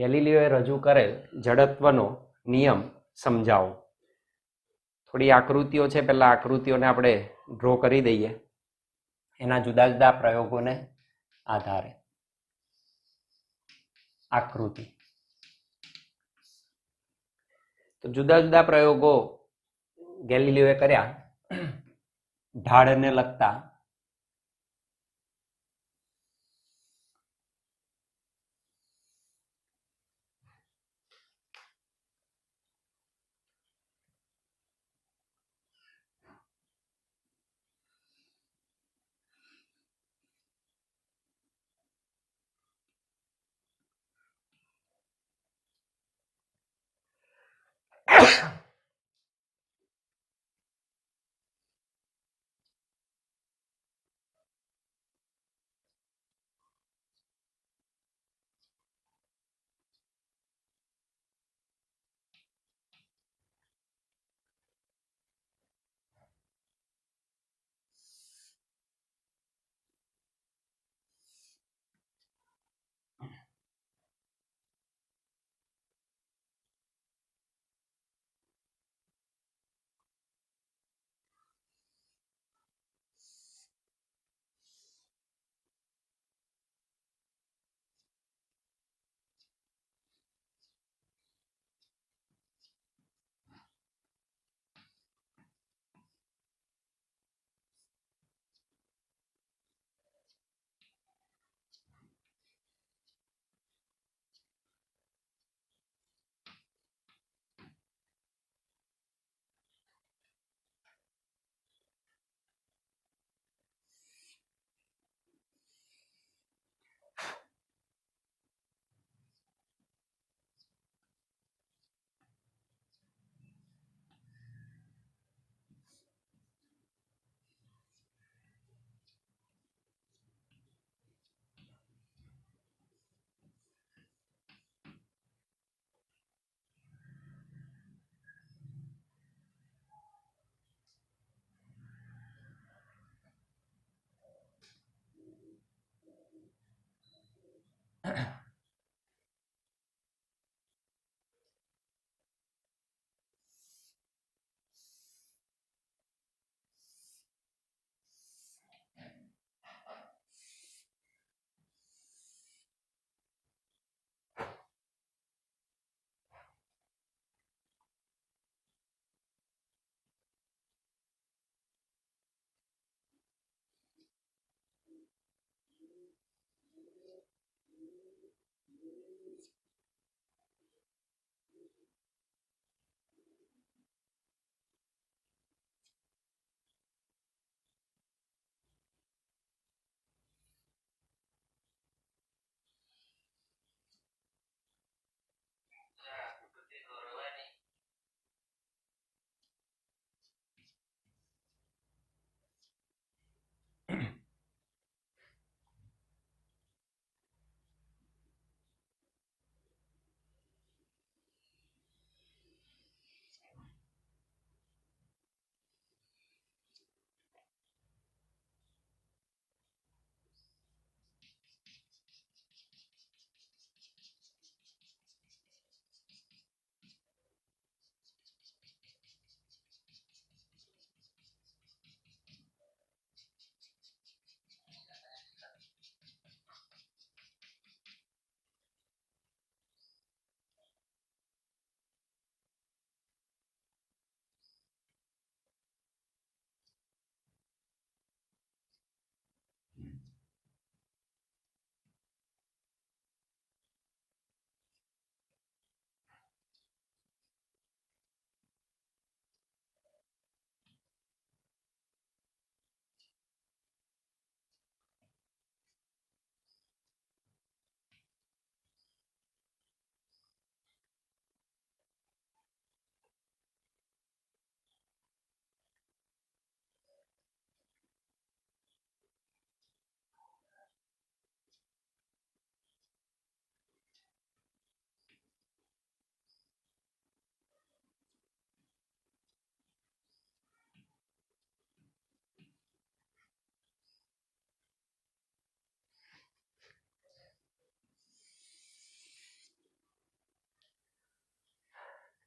ગેલિલિયોએ રજૂ કરેલ જડત્વનો નિયમ સમજાવો. થોડી આકૃતિઓ છે, પહેલા આકૃતિઓને આપણે ડ્રો કરી દઈએ એના જુદા જુદા પ્રયોગોને આધારે. આકૃતિ તો જુદા જુદા પ્રયોગો ગેલિલિયોએ કર્યા ઢાળને લગતા.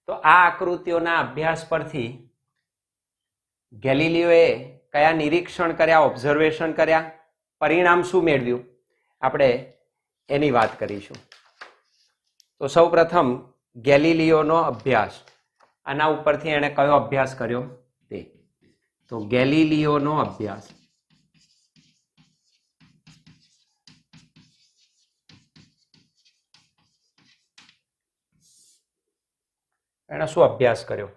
તો આ આકૃતિઓના અભ્યાસ પરથી ગેલિલિયોએ કયા નિરીક્ષણ કર્યા, ઓબ્ઝર્વેશન કર્યા, પરિણામ શું મેળવ્યું, આપણે એની વાત કરીશું. તો સૌ પ્રથમ ગેલિલિયોનો અભ્યાસ, આના ઉપરથી એણે કયો અભ્યાસ કર્યો તે. તો ગેલિલિયોનો અભ્યાસ. એણે શું અભ્યાસ કર્યો?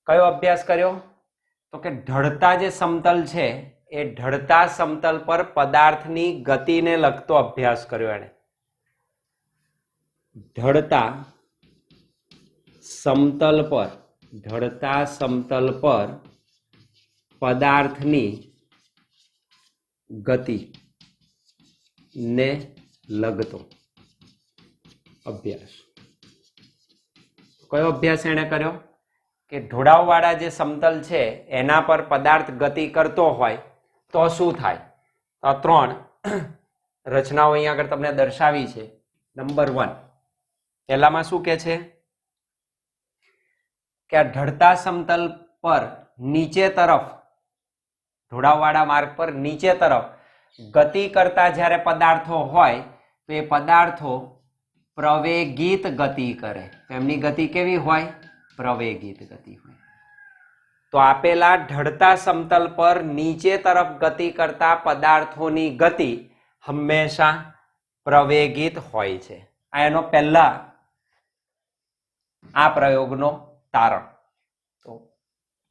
કયો અભ્યાસ કર્યો? તો કે ઢળતા જે સમતલ છે એ ઢળતા સમતલ પર પદાર્થની ગતિને લગતો અભ્યાસ કર્યો એણે. ઢળતા સમતલ પર પદાર્થની ગતિ ને લગતો અભ્યાસ. કયો અભ્યાસ એને કર્યો? કે ઢોળાવવાળા જે સમતલ છે એના પર પદાર્થ ગતિ કરતો હોય તો શું થાય? તો 3 રચનાઓ અહીંયા આગળ તમને દર્શાવી છે. નંબર 1, પહેલામાં શું કે છે કે આ ઢળતા સમતલ પર નીચે તરફ, ઢોળાવવાળા માર્ગ પર નીચે તરફ ગતિ કરતા જ્યારે પદાર્થો હોય તો એ પદાર્થો પ્રવેગિત ગતિ કરે. એમની ગતિ કેવી હોય? પ્રવેગિત ગતિ હોય. તો આપેલા ઢળતા સમતલ પર નીચે તરફ ગતિ કરતા પદાર્થોની ગતિ હંમેશા પ્રવેગિત હોય છે. આ એનો પહેલા આ પ્રયોગનો તારણ. તો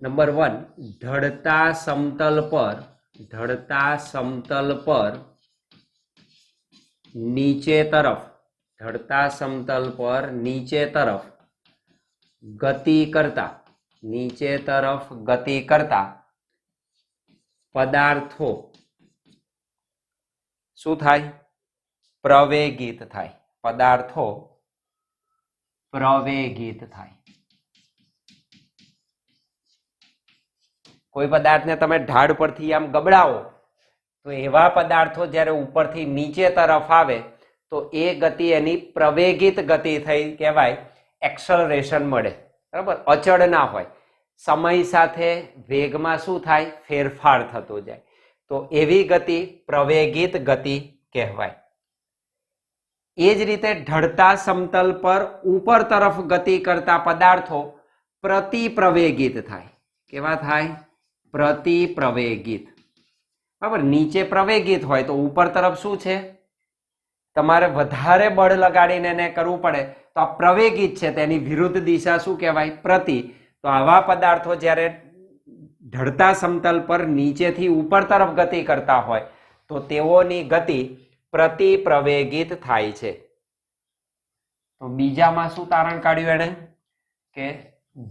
નંબર 1, ઢળતા સમતલ પર નીચે તરફ, ઢળતા સમતલ પર નીચે તરફ ગતિ કરતા પદાર્થો શું થાય? પ્રવેગિત થાય. પદાર્થો પ્રવેગિત થાય. કોઈ પદાર્થને તમે ઢાળ પરથી આમ ગબડાવો તો એવા પદાર્થો જ્યારે ઉપરથી નીચે તરફ આવે તો એ ગતિ એની પ્રવેગિત ગતિ થઈ કહેવાય. એક્સલરેશન મળે. બરાબર? અચળ ના હોય. સમય સાથે વેગમાં શું થાય? ફેરફાર થતો જાય. તો એવી ગતિ પ્રવેગિત ગતિ કહેવાય. એ જ રીતે ઢળતા સમતલ પર ઉપર તરફ ગતિ કરતા પદાર્થો પ્રતિપ્રવેગિત થાય. કેવા થાય? પ્રતિપ્રવેગિત. બરાબર? નીચે પ્રવેગિત હોય તો ઉપર તરફ શું છે? તમારે વધારે બળ લગાડીને એને કરવું પડે તો આ પ્રવેગિત છે, તેની વિરુદ્ધ દિશા શું કહેવાય? પ્રતિ. તો આવા પદાર્થો જ્યારે ઢળતા સમતલ પર નીચેથી ઉપર તરફ ગતિ કરતા હોય તો તેઓની ગતિ પ્રતિપ્રવેગિત થાય છે. તો બીજામાં શું તારણ કાઢ્યું એને? કે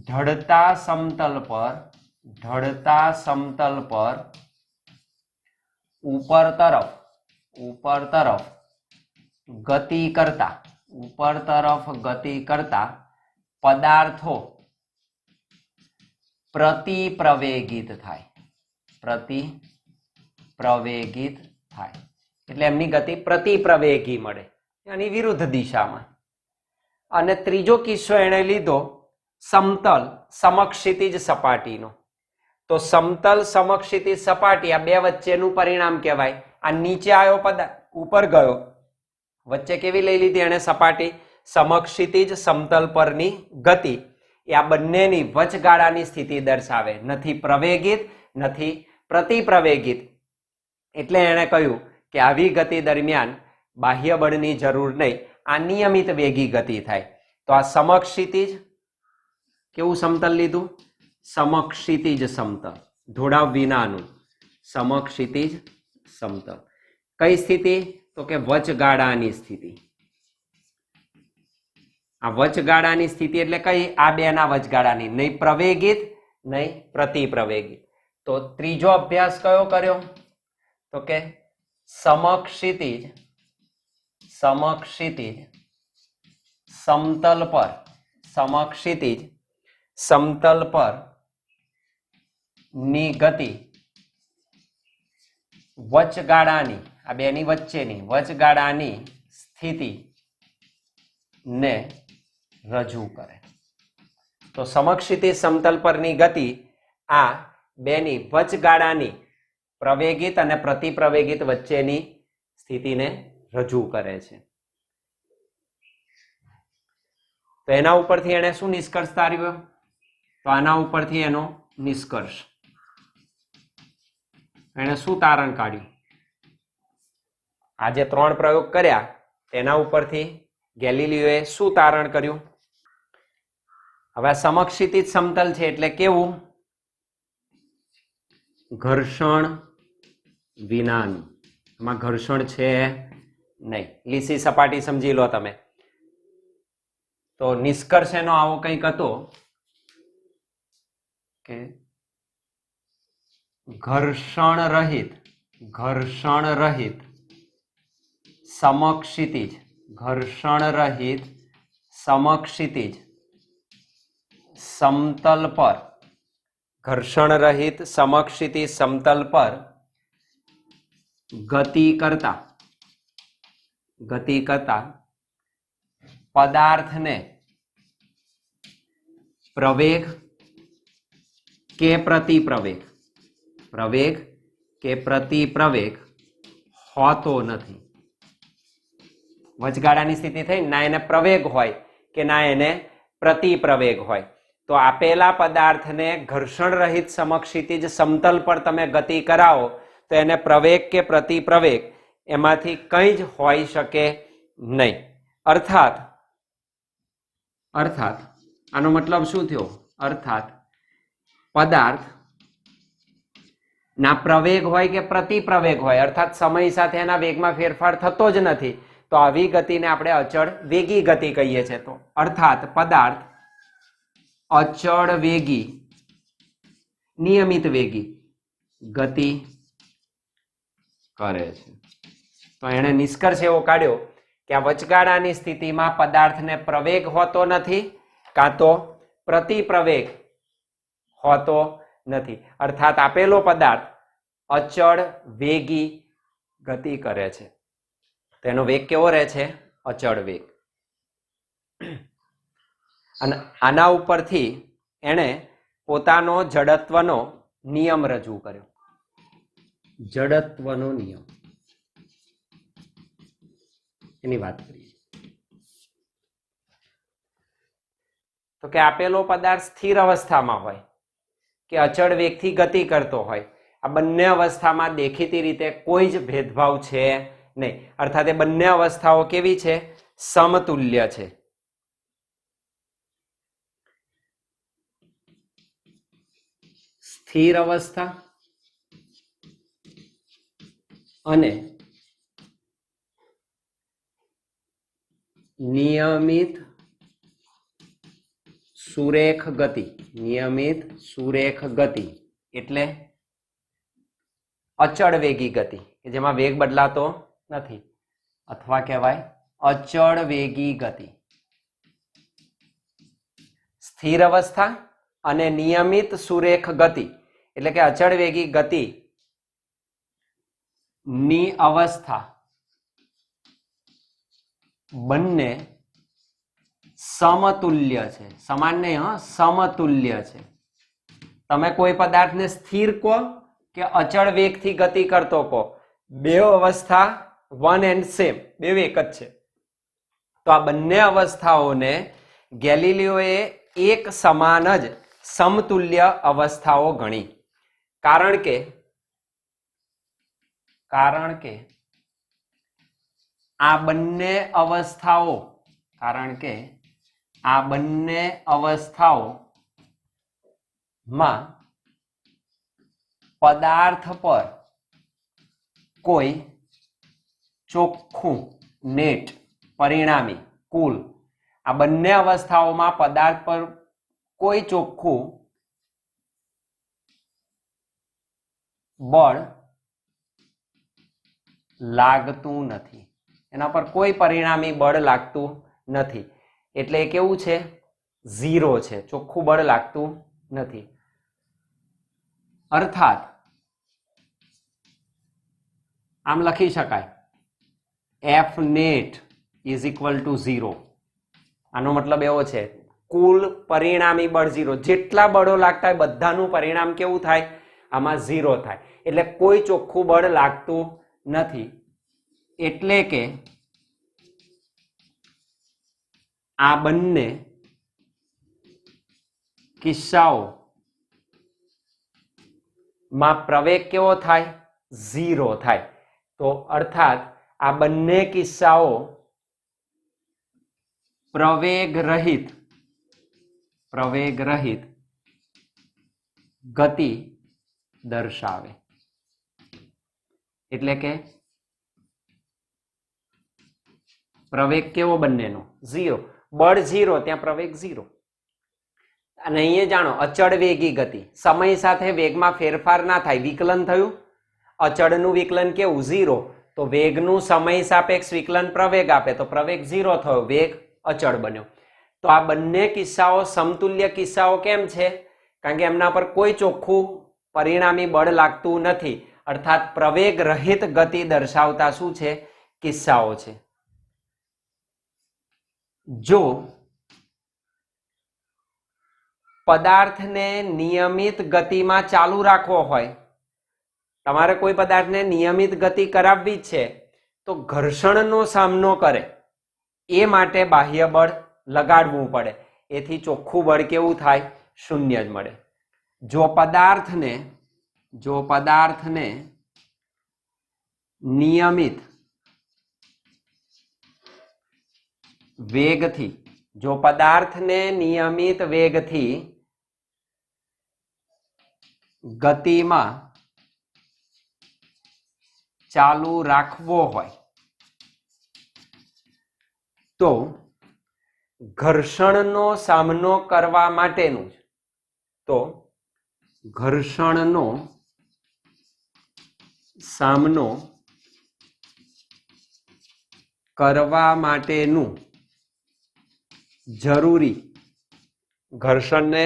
ઢળતા સમતલ પર ઉપર તરફ ગતિ કરતા પદાર્થો પ્રતિપ્રવેગિત થાય. એટલે એમની ગતિ પ્રતિપ્રવેગી મળે, એની વિરુદ્ધ દિશામાં. અને ત્રીજો કિસ્સો એણે લીધો સમતલ સમક્ષિતિજ સપાટીનો. તો સમતલ સમક્ષિતિજ સપાટી આ બે વચ્ચેનું પરિણામ કહેવાય. આ નીચે આવ્યો પદાર્થ ઉપર ગયો, વચ્ચે કેવી લઈ લીધી એને સપાટી? સમક્ષિતિજ સમતલ પરની ગતિ. એ આ બંનેની વચગાળાની સ્થિતિ દર્શાવે. નથી પ્રવેગિત, નથી પ્રતિપ્રવેગિત. એટલે એણે કહ્યું કે આવી ગતિ દરમિયાન બાહ્ય બળની જરૂર નહીં, આ નિયમિત વેગી ગતિ થાય. તો આ સમક્ષિતિજ કેવું સમતલ લીધું? સમક્ષિતિજ સમતલ, ઢોળાવ વિનાનું સમક્ષિતિજ સમતલ. કઈ સ્થિતિ? તો કે વચગાળાની સ્થિતિ. આ વચગાળાની સ્થિતિ એટલે કઈ? આ બેના વચગાળાની, નહીં પ્રવેગિત નહીં પ્રતિપ્રવેગિત. તો ત્રીજો અભ્યાસ કયો કર્યો? તો કે સમક્ષિતિજ સમતલ પર ની ગતિ વચગાળાની, આ બેની વચ્ચેની વચગાળાની સ્થિતિ ને રજૂ કરે. તો સમક્ષિતિજ સમતલ પરની ગતિ આ બેની વચગાળાની પ્રવેગિત અને પ્રતિપ્રવેગિત વચ્ચેની સ્થિતિને રજૂ કરે છે. તો એના ઉપરથી એને શું નિષ્કર્ષ તાર્યો? તો આના ઉપરથી એનો નિષ્કર્ષ એને શું તારણ કાઢ્યું? આ જે 3 પ્રયોગ કર્યા તેના ઉપરથી ગેલિલિયોએ શું તારણ કર્યું? હવે સમક્ષિતિજ સમતલ છે એટલે કેવું? ઘર્ષણ વિનાનું. એમાં ઘર્ષણ છે નહીં. લીસી સપાટી સમજી લો તમે. તો નિષ્કર્ષ એનો આવો કંઈક હતો કે ઘર્ષણ રહિત સમક્ષિતિજ, ઘર્ષણ રહિત સમક્ષિતિજ સમતલ પર, ઘર્ષણ રહિત સમક્ષિતિજ સમતલ પર ગતિ કરતા પદાર્થને પ્રવેગ કે પ્રતિપ્રવેગ હોતો નથી. વચગાળાની સ્થિતિ થઈ, ના એને પ્રવેગ હોય કે ના એને પ્રતિપ્રવેગ હોય. તો આપેલા પદાર્થને ઘર્ષણ રહિત સમક્ષિતિજ સમતલ પર તમે ગતિ કરાવો તો એને પ્રવેગ કે પ્રતિપ્રવેગ એમાંથી કંઈ જ હોઈ શકે નહીં. અર્થાત આનો મતલબ શું થયો? અર્થાત પદાર્થ ના પ્રવેગ હોય કે પ્રતિપ્રવેગ હોય, અર્થાત સમય સાથે એના વેગમાં ફેરફાર થતો જ નથી, તો આવી ગતિને આપણે અચળ વેગી ગતિ કહીએ છીએ. તો અર્થાત પદાર્થ અચળ વેગી, નિયમિત વેગી ગતિ કરે છે. તો એણે નિષ્કર્ષ એવો કાઢ્યો કે આ વચગાળાની સ્થિતિમાં પદાર્થને પ્રવેગ હોતો નથી કાં તો પ્રતિપ્રવેગ હોતો નથી. અર્થાત આપેલો પદાર્થ અચળ વેગી ગતિ કરે છે. તેનો વેગ કેવો રહે છે? અચળ વેગ. અને આના ઉપરથી એણે પોતાનો જડત્વનો નિયમ રજૂ કર્યો. જડત્વનો નિયમ એની વાત કરીએ તો કે આપેલો પદાર્થ સ્થિર અવસ્થામાં હોય કે અચળ વેગથી ગતિ કરતો હોય, આ બંને અવસ્થામાં દેખીતી રીતે કોઈ જ ભેદભાવ છે નહીં. અર્થાત એ બંને અવસ્થાઓ કેવી છે? સમતુલ્ય છે. સ્થિર અવસ્થા અને નિયમિત સુરેખ ગતિ. નિયમિત સુરેખ ગતિ એટલે અચળ વેગી ગતિ કે જેમાં વેગ બદલાતો નથી, અથવા કહેવાય અચળ વેગી ગતિ. સ્થિર અવસ્થા અને નિયમિત સુરેખ ગતિ એટલે કે અચળ વેગી ગતિ ની અવસ્થા બંને સમતુલ્ય છે. સમાન નહીં, સમતુલ્ય છે. તમે કોઈ પદાર્થને સ્થિર કહો કે અચળ વેગથી ગતિ કરતો કહો, બે અવસ્થા વન એન્ડ સેમ, બે એક જ છે. તો આ બંને અવસ્થાઓને ગેલિલિયોએ એક સમાન જ સમતુલ્ય અવસ્થાઓ ગણી. કારણ કે આ બંને અવસ્થાઓમાં પદાર્થ પર કોઈ ચોખ્ખું નેટ પરિણામી કુલ, આ બંને અવસ્થાઓમાં પદાર્થ પર કોઈ ચોખ્ખું બળ લાગતું નથી. એના પર કોઈ પરિણામી બળ લાગતું નથી. એટલે એ કેવું છે? ઝીરો છે. ચોખ્ખું બળ લાગતું નથી. અર્થાત આમ લખી શકાય F net is equal to 0. આનો મતલબ એવો છે કુલ પરિણામી બળ 0, જેટલા બળો લાગતા હોય બધાનું પરિણામ કેવું થાય? આમાં 0 થાય. એટલે કોઈ ચોખ્ખું બળ લાગતું નથી. એટલે કે આ બંને કિસ્સાઓ માં પ્રવેગ કેવો થાય? 0 થાય. તો અર્થાત આ બંને કિસ્સાઓ પ્રવેગ રહિત ગતિ દર્શાવે. એટલે કે પ્રવેગ કેવો બંનેનો? 0. બળ 0 ત્યાં પ્રવેગ 0. અને અહીંયા જાણો અચળ વેગી ગતિ, સમય સાથે વેગમાં ફેરફાર ના થાય, વિકલન થયું. અચળનું વિકલન કેવું? 0. તો વેગનું સમય સાપેક્ષ વિકલન પ્રવેગ આપે તો પ્રવેગ 0 થયો, વેગ અચળ બન્યો. તો આ બંને કિસ્સાઓ સમતુલ્ય કિસ્સાઓ કેમ છે? કારણ કે એમના પર કોઈ ચોખ્ખું પરિણામી બળ લાગતું નથી. અર્થાત પ્રવેગ રહિત ગતિ દર્શાવતા શું છે? કિસ્સાઓ છે. જો પદાર્થને નિયમિત ગતિમાં ચાલુ રાખવો હોય, તમારે કોઈ પદાર્થને નિયમિત ગતિ કરાવવી છે તો ઘર્ષણનો સામનો કરે એ માટે બાહ્ય બળ લગાડવું પડે. એથી ચોખ્ખું બળ કેવું થાય? 0 જ મળે. જો પદાર્થને નિયમિત વેગથી ગતિમાં ચાલુ રાખવો હોય તો ઘર્ષણનો સામનો કરવા માટેનું જરૂરી ઘર્ષણને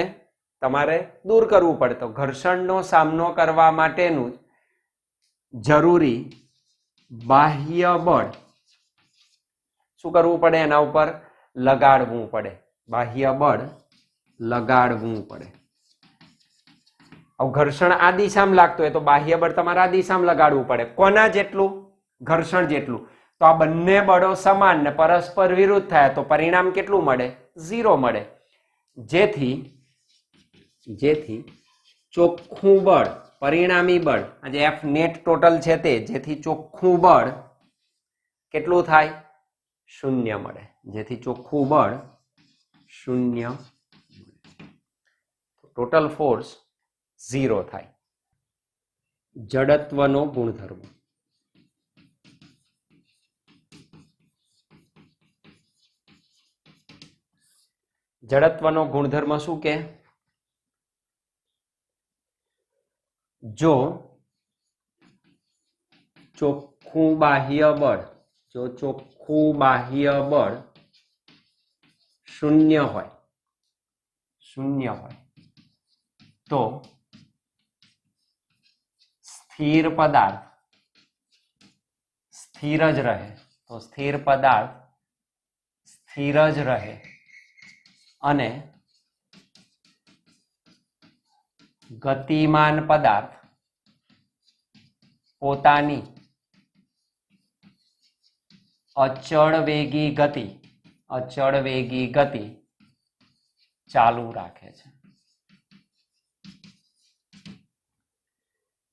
તમારે દૂર કરવું પડે. તો ઘર્ષણનો સામનો કરવા માટેનું જરૂરી બાહ્ય બળ શું કરવું પડે? એના ઉપર લગાડવું પડે. બાહ્ય બળ લગાડવું પડે. હવે ઘર્ષણ આ દિશામાં લાગતું હોય તો બાહ્ય બળ તમારે આ દિશામાં લગાડવું પડે. કોના જેટલું? ઘર્ષણ જેટલું. તો આ બંને બળો સમાન ને પરસ્પર વિરુદ્ધ થાય તો પરિણામ કેટલું મળે? 0 મળે. જેથી ચોખ્ખું બળ, પરિણામી બળ, આજે F નેટ ટોટલ છે તે, જેથી ચોખ્ખું બળ કેટલું થાય? 0 મળે. જેથી ચોખ્ખું બળ 0, ટોટલ ફોર્સ 0 થાય. જડત્વનો ગુણધર્મ. જડત્વનો ગુણધર્મ શું કે? જો ચોખ્ખું બાહ્ય બળ 0 હોય તો સ્થિર પદાર્થ સ્થિર જ રહે. તો સ્થિર પદાર્થ સ્થિર જ રહે અને ગતિમાન પદાર્થ પોતાની અચળ વેગી ગતિ ચાલુ રાખે છે.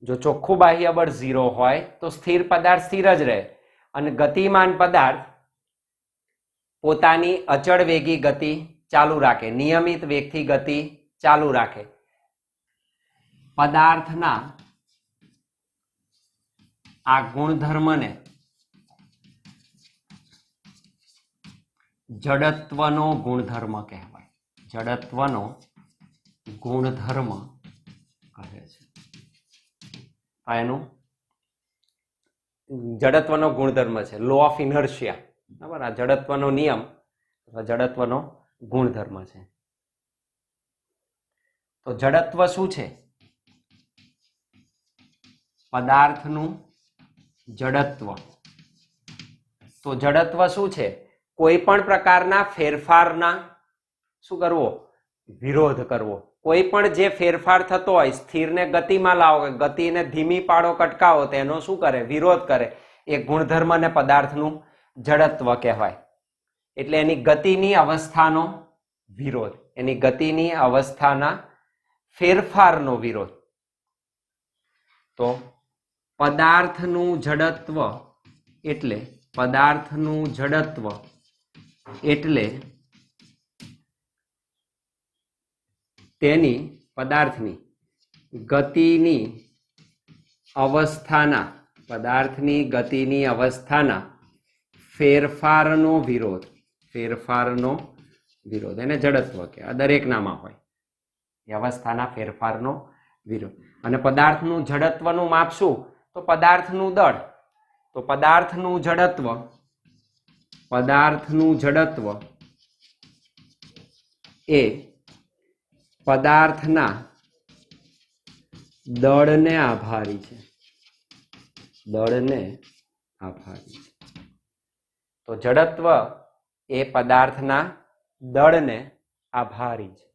જો ચોખ્ખું બાહ્ય બળ 0 હોય તો સ્થિર પદાર્થ સ્થિર જ રહે અને ગતિમાન પદાર્થ પોતાની અચળ વેગી ગતિ ચાલુ રાખે, નિયમિત વેગથી ગતિ ચાલુ રાખે. પદાર્થના આ ગુણધર્મને જડત્વનો ગુણધર્મ કહેવાય. જડત્વનો ગુણધર્મ કહે છે. એનું જડત્વનો ગુણધર્મ છે લો ઓફ ઇનર્શિયા. બરાબર, આ જડત્વનો નિયમ જડત્વનો ગુણધર્મ છે. તો જડત્વ શું છે? પદાર્થનું જડત્વ. તો જડત્વ શું છે? કોઈ પણ પ્રકારના ફેરફારના શું કરવો? વિરોધ કરવો. કોઈ પણ જે ફેરફાર થતો હોય, સ્થિરને ગતિમાં લાવો, ગતિને ધીમી પાડો, કટકાવો, તેનો શું કરે? વિરોધ કરે. એ ગુણધર્મ અને પદાર્થનું જડત્વ કહેવાય. એટલે એની ગતિની અવસ્થાનો વિરોધ, એની ગતિની અવસ્થાના ફેરફારનો વિરોધ. તો પદાર્થનું જડત્વ એટલે તેની પદાર્થની ગતિની અવસ્થાના ફેરફારનો વિરોધ. એને જડત્વ કે દરેકનામાં હોય એ અવસ્થાના ફેરફારનો વિરોધ. અને પદાર્થનું જડત્વનું માપ શું? તો પદાર્થનું દળ. તો પદાર્થનું જડત્વ એ પદાર્થના દળને આભારી છે. તો જડત્વ એ પદાર્થના દળને આભારી છે.